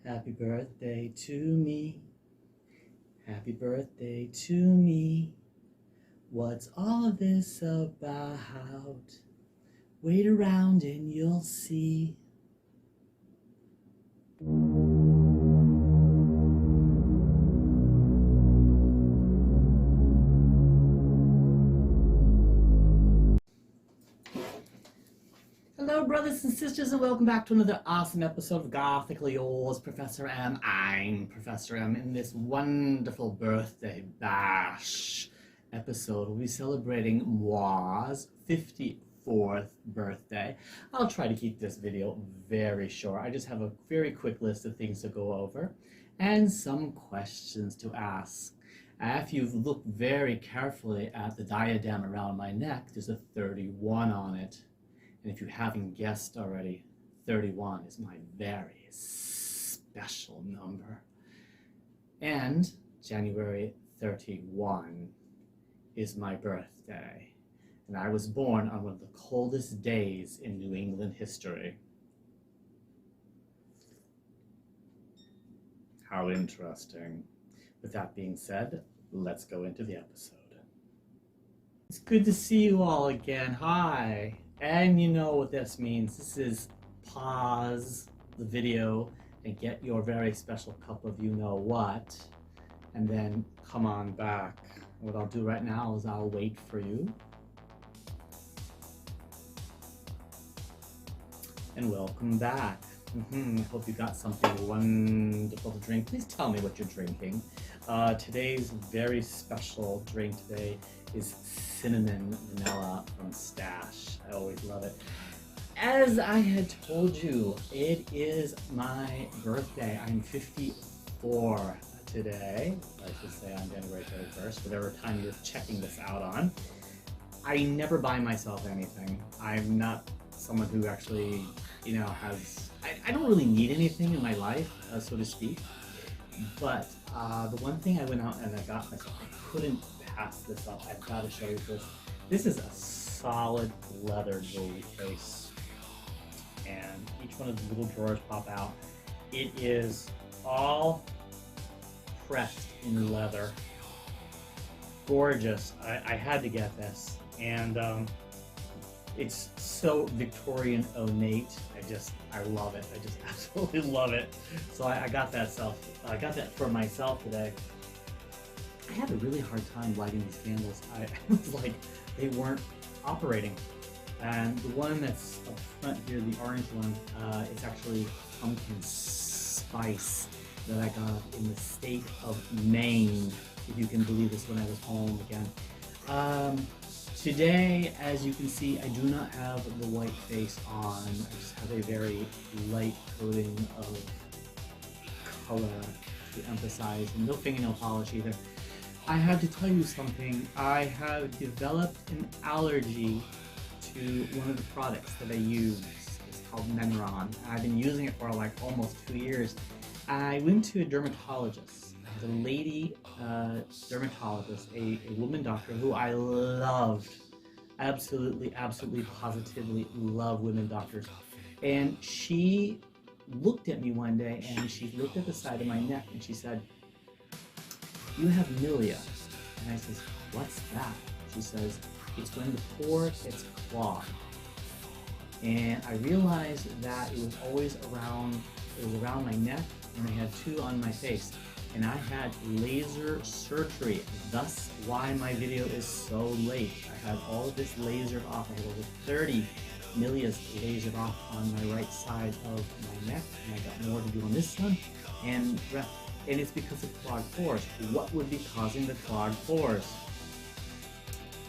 Happy birthday to me. Happy birthday to me. What's all this about? Wait around and you'll see. Hello, brothers and sisters, and welcome back to another awesome episode of Gothically Yours, Professor M. I'm Professor M. In this wonderful birthday bash episode, we'll be celebrating Noir's 54th birthday. I'll try to keep this video very short. I just have a very quick list of things to go over and some questions to ask. If you've looked very carefully at the diadem around my neck, there's a 31 on it. And if you haven't guessed already, 31 is my very special number. And January 31 is my birthday. And I was born on one of the coldest days in New England history. How interesting. With that being said, let's go into the episode. It's good to see you all again. Hi. And you know what this means. This is pause the video and get your very special cup of you-know-what, and then come on back. What I'll do right now is I'll wait for you. And welcome back. I hope you got something wonderful to drink. Please tell me what you're drinking. Today's very special drink today is cinnamon vanilla from Stash. I always love it. As I had told you, it is my birthday. I'm 54 today. I should say on January 31st, whatever time you're checking this out on. I never buy myself anything. I'm not someone who actually, has... I don't really need anything in my life, so to speak. But the one thing I went out and I got myself, I couldn't pass this up. I've got to show you this. This is a solid leather jewelry case. And each one of the little drawers pop out. It is all pressed in leather. Gorgeous. I had to get this. And it's so Victorian ornate. I love it. I just absolutely love it. So I got that for myself today. I had a really hard time lighting these candles. I was like, they weren't operating. And the one that's up front here, the orange one, it's actually pumpkin spice that I got in the state of Maine, if you can believe this, when I was home again. Today, as you can see, I do not have the white face on. I just have a very light coating of color to emphasize, and no fingernail polish either. I have to tell you something. I have developed an allergy to one of the products that I use. It's called Menron. I've been using it for like almost 2 years. I went to a dermatologist. The lady dermatologist, a woman doctor who I loved. Absolutely, positively love women doctors. And she looked at me one day and she looked at the side of my neck and she said, "You have milia." And I says, "What's that?" She says, "It's when the pore gets clogged." And I realized that it was always around my neck, and I had two on my face. And I had laser surgery, thus why my video is so late. I had all of this lasered off. I had over 30 millias lasered off on my right side of my neck, and I got more to do on this one. And it's because of clogged pores. What would be causing the clogged pores?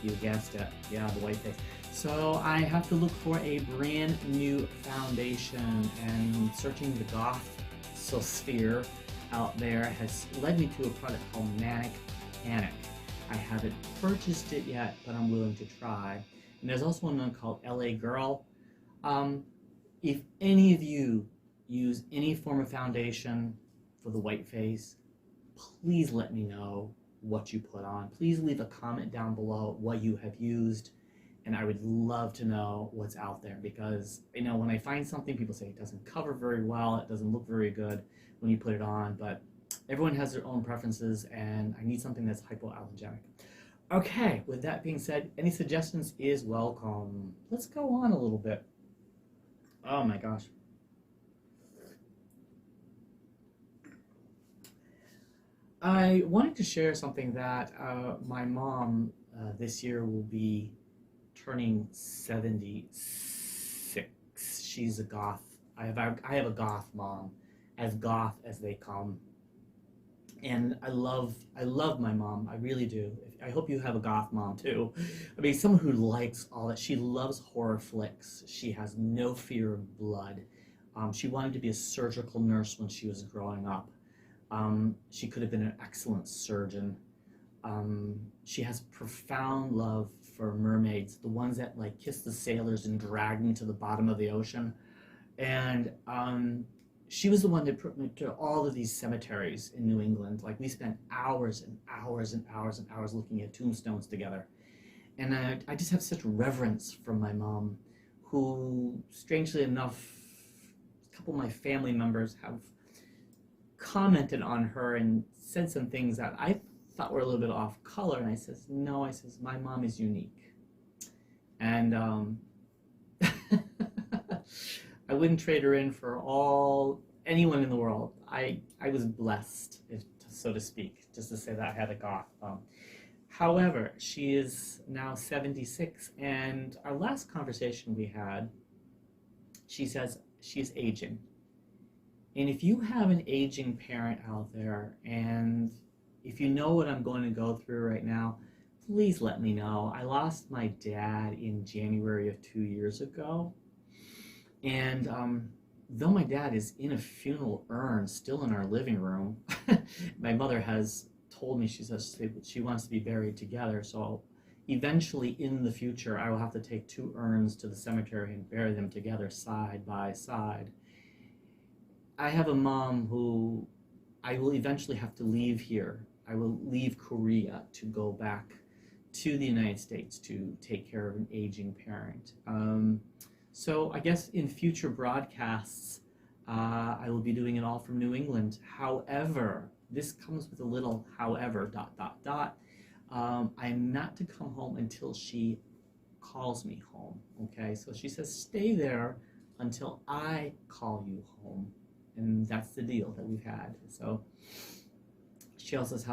You guessed it. Yeah, the white face. So I have to look for a brand new foundation, and searching the Goth sphere out there has led me to a product called Manic Panic. I haven't purchased it yet, but I'm willing to try. And there's also one called LA Girl. If any of you use any form of foundation for the white face, please let me know what you put on. Please leave a comment down below what you have used and I would love to know what's out there, because when I find something, people say it doesn't cover very well, it doesn't look very good when you put it on, but everyone has their own preferences, and I need something that's hypoallergenic. Okay, with that being said, any suggestions is welcome. Let's go on a little bit. Oh my gosh. I wanted to share something that my mom this year will be turning 76. She's a goth. I have a goth mom, as goth as they come. And I love my mom. I really do. I hope you have a goth mom too. I mean, someone who likes all that. She loves horror flicks. She has no fear of blood. She wanted to be a surgical nurse when she was growing up. She could have been an excellent surgeon. She has profound love for mermaids, the ones that like kiss the sailors and drag them to the bottom of the ocean. And she was the one that put me to all of these cemeteries in New England. Like, we spent hours and hours and hours and hours looking at tombstones together. And I just have such reverence for my mom, who, strangely enough, a couple of my family members have commented on her and said some things that I thought were a little bit off color. And I says, no, I says, my mom is unique. And I wouldn't trade her in for anyone in the world. I was blessed, so to speak, just to say that I had a goth. However, she is now 76, and our last conversation we had, she says she's aging. And if you have an aging parent out there, and if you know what I'm going to go through right now, please let me know. I lost my dad in January of 2 years ago. And though my dad is in a funeral urn still in our living room, my mother has told me, she says she wants to be buried together. So eventually in the future, I will have to take 2 urns to the cemetery and bury them together side by side. I have a mom who I will eventually have to leave here. I will leave Korea to go back to the United States to take care of an aging parent. So I guess in future broadcasts, I will be doing it all from New England. However, this comes with a little however, ... I'm not to come home until she calls me home, okay? So she says, stay there until I call you home. And that's the deal that we've had. So she also has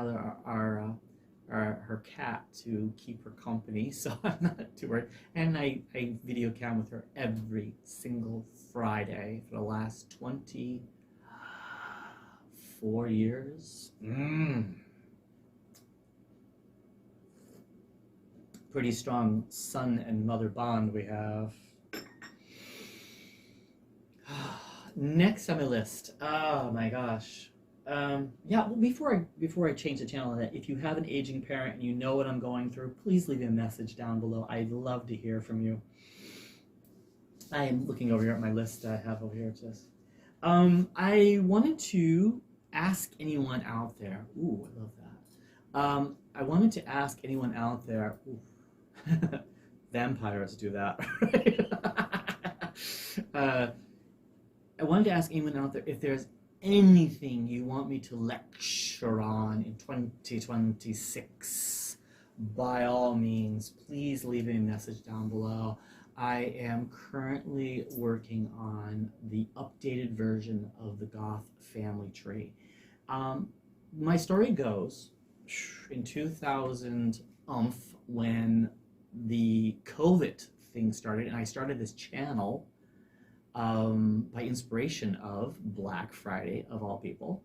her cat to keep her company, so I'm not too worried. And I video cam with her every single Friday for the last 24 years. Pretty strong son and mother bond we have. Next on my list. Oh my gosh. Yeah, well, before I change the channel, if you have an aging parent and you know what I'm going through, please leave me a message down below. I'd love to hear from you. I am looking over here at my list that I have over here. I wanted to ask anyone out there. Ooh, I love that. I wanted to ask anyone out there. Ooh, vampires do that, right? I wanted to ask anyone out there if there's anything you want me to lecture on in 2026. By all means, please leave me a message down below. I am currently working on the updated version of the Goth family tree. My story goes in 2000 when the COVID thing started, and I started this channel by inspiration of Black Friday, of all people.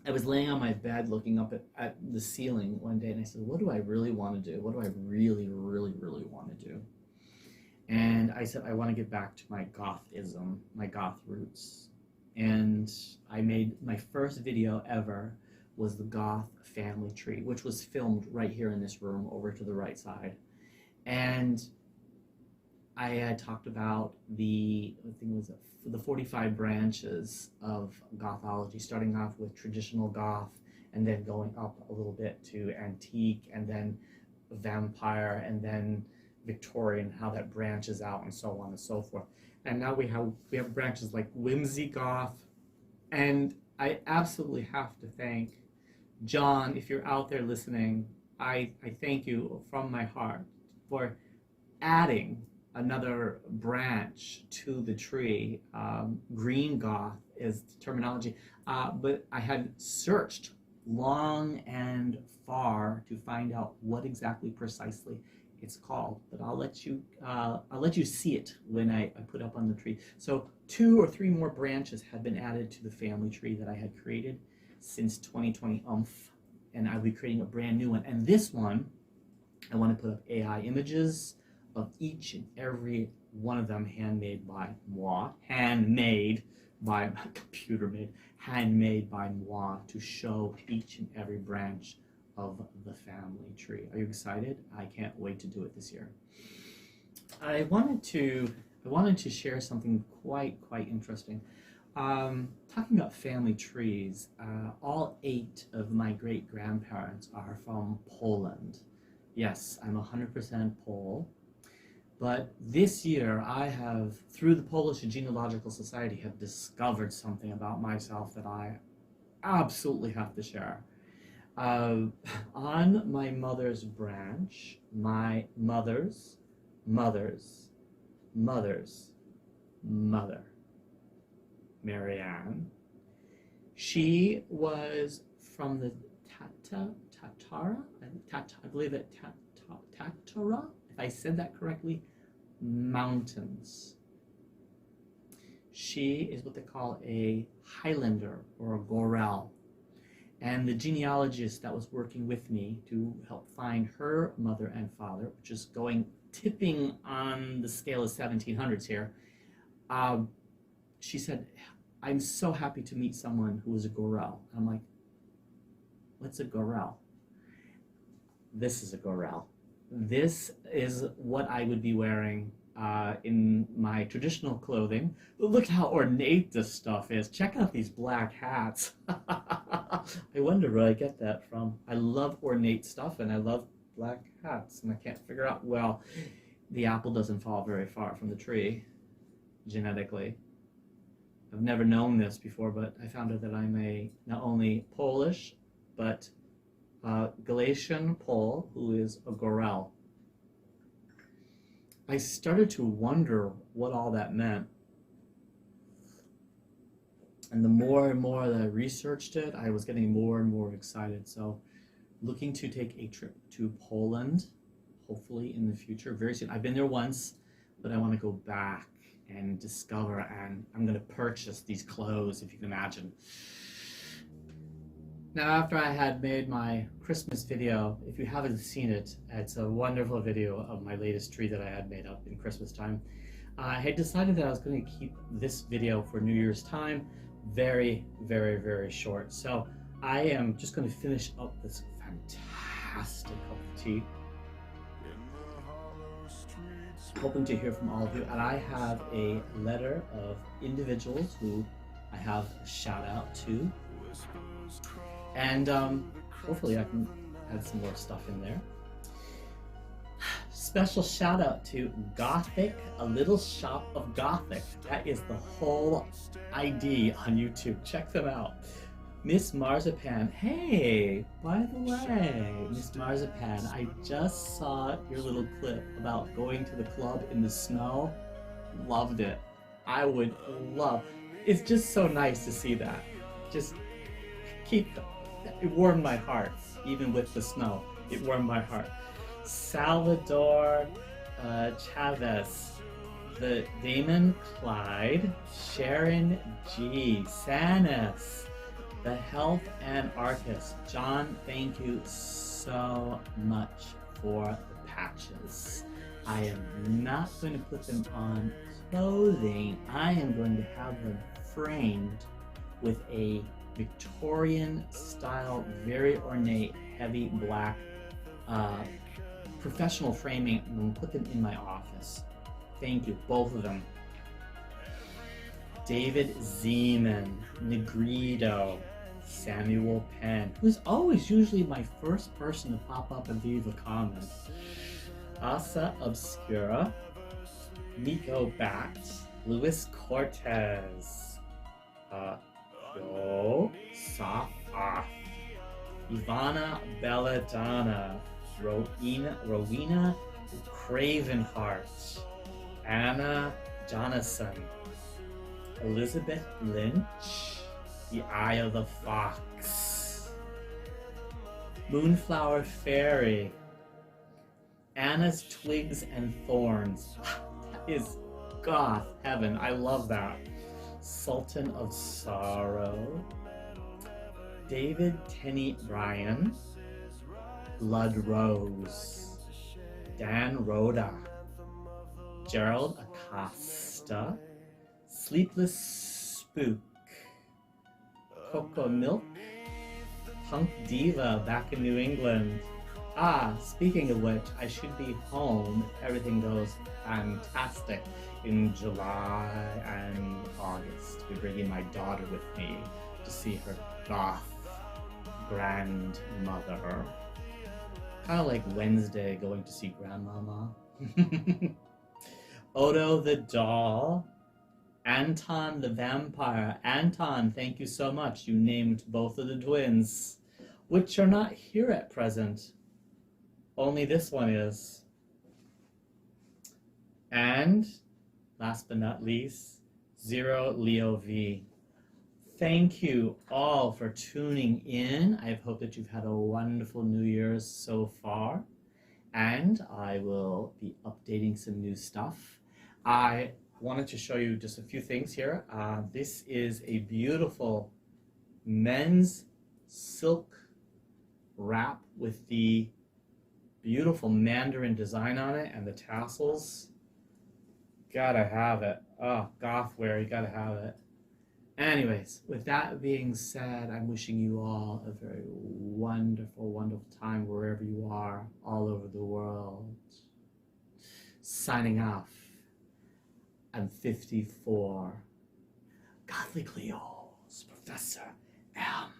I was laying on my bed looking up at the ceiling one day, and I said, what do I really want to do? What do I really, really, really want to do? And I said, I want to get back to my Gothism, my Goth roots. And I made my first video ever was the Goth family tree, which was filmed right here in this room over to the right side. And I had talked about the 45 branches of Gothology, starting off with traditional Goth, and then going up a little bit to antique, and then vampire, and then Victorian, how that branches out and so on and so forth. And now we have branches like Whimsy Goth, and I absolutely have to thank John. If you're out there listening, I thank you from my heart for adding another branch to the tree. Green Goth is the terminology, but I had searched long and far to find out what exactly precisely it's called, but I'll let you see it when I put up on the tree. So 2 or 3 more branches have been added to the family tree that I had created since 2020 and I'll be creating a brand new one. And this one, I want to put up AI images of each and every one of them, handmade by moi, handmade by computer made, handmade by moi, to show each and every branch of the family tree. Are you excited? I can't wait to do it this year. I wanted to share something quite interesting. Talking about family trees, all 8 of my great-grandparents are from Poland. Yes, I'm 100% Pole. But this year, I have, through the Polish Genealogical Society, have discovered something about myself that I absolutely have to share. On my mother's branch, my mother's mother, Marianne, she was from the Tatara, I believe it, Tatara, if I said that correctly, mountains. She is what they call a Highlander or a Gorel. And the genealogist that was working with me to help find her mother and father, which is tipping on the scale of 1700s here, she said, I'm so happy to meet someone who is a Gorel. I'm like, what's a Gorel? This is a Gorel. This is what I would be wearing in my traditional clothing. Look how ornate this stuff is. Check out these black hats. I wonder where I get that from. I love ornate stuff and I love black hats, and I can't figure out, well, the apple doesn't fall very far from the tree, genetically. I've never known this before, but I found out that I'm not only Polish, but Galician Pole, who is a Gorel. I started to wonder what all that meant. And the more and more that I researched it, I was getting more and more excited. So looking to take a trip to Poland, hopefully in the future, very soon. I've been there once, but I want to go back and discover, and I'm going to purchase these clothes, if you can imagine. Now, after I had made my Christmas video, if you haven't seen it, it's a wonderful video of my latest tree that I had made up in Christmas time. I had decided that I was going to keep this video for New Year's time very short. So I am just going to finish up this fantastic cup of tea, hoping to hear from all of you. And I have a letter of individuals who I have a shout out to. And hopefully I can add some more stuff in there. Special shout out to Gothic, a little shop of Gothic. That is the whole ID on YouTube. Check them out. Miss Marzipan. Hey, by the way, Miss Marzipan, I just saw your little clip about going to the club in the snow. Loved it. I would love. It's just so nice to see that. Just it warmed my heart, even with the snow. It warmed my heart. Salvador Chavez, the Damon Clyde, Sharon G, Sanis, the Health and Artist. John, thank you so much for the patches. I am not going to put them on clothing. I am going to have them framed with a Victorian style, very ornate, heavy black professional framing. I'm going to put them in my office. Thank you, both of them. David Zeman, Negrito, Samuel Penn, who's always usually my first person to pop up and leave a comment. Asa Obscura, Nico Bat, Luis Cortez, Joe Safa, Ivana Belladonna, Rowena Cravenheart, Anna Jonathan, Elizabeth Lynch, The Eye of the Fox, Moonflower Fairy, Anna's Twigs and Thorns. That is goth heaven. I love that. Sultan of Sorrow, David Tenney Bryan, Blood Rose, Dan Rhoda, Gerald Acosta, Sleepless Spook, Cocoa Milk, Punk Diva back in New England. Speaking of which, I should be home if everything goes fantastic in July and August. We're bringing my daughter with me to see her goth grandmother. Kind of like Wednesday going to see grandmama. Odo the doll, Anton the vampire. Anton, thank you so much. You named both of the twins, which are not here at present. Only this one is. And last but not least, Zero Leo V. Thank you all for tuning in. I hope that you've had a wonderful New Year's so far. And I will be updating some new stuff. I wanted to show you just a few things here. This is a beautiful men's silk wrap with the beautiful Mandarin design on it and the tassels. Gotta have it. Oh, goth wear, you gotta have it. Anyways, with that being said, I'm wishing you all a very wonderful, wonderful time wherever you are, all over the world. Signing off. I'm 54. Godly Cleo's Professor M.